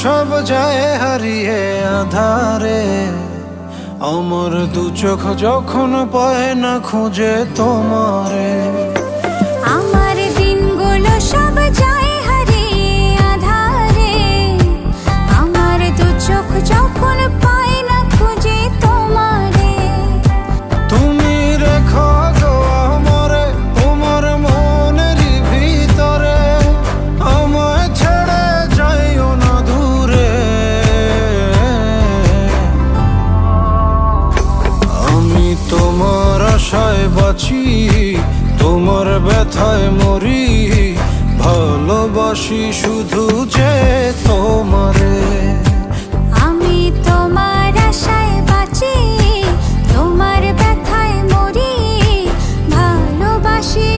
সব যায় হারিয়ে আধারে, আমার দু চোখ যখন পায় না খুঁজে তোমারে। আমার দিনগুলো সব যায় হারিয়ে আধারে, আমার দু চোখ যখন পায় না খুঁজে তোমারে। তুমি রেখো গো আমারে তোমার মনেরই ভিতরে, আমায় ছেড়ে যাইও না দূরে। আমি তোমার আশায় বাঁচি, তোমার ব্যথায় মরি, ভালোবাসি শুধু যে তোমারে।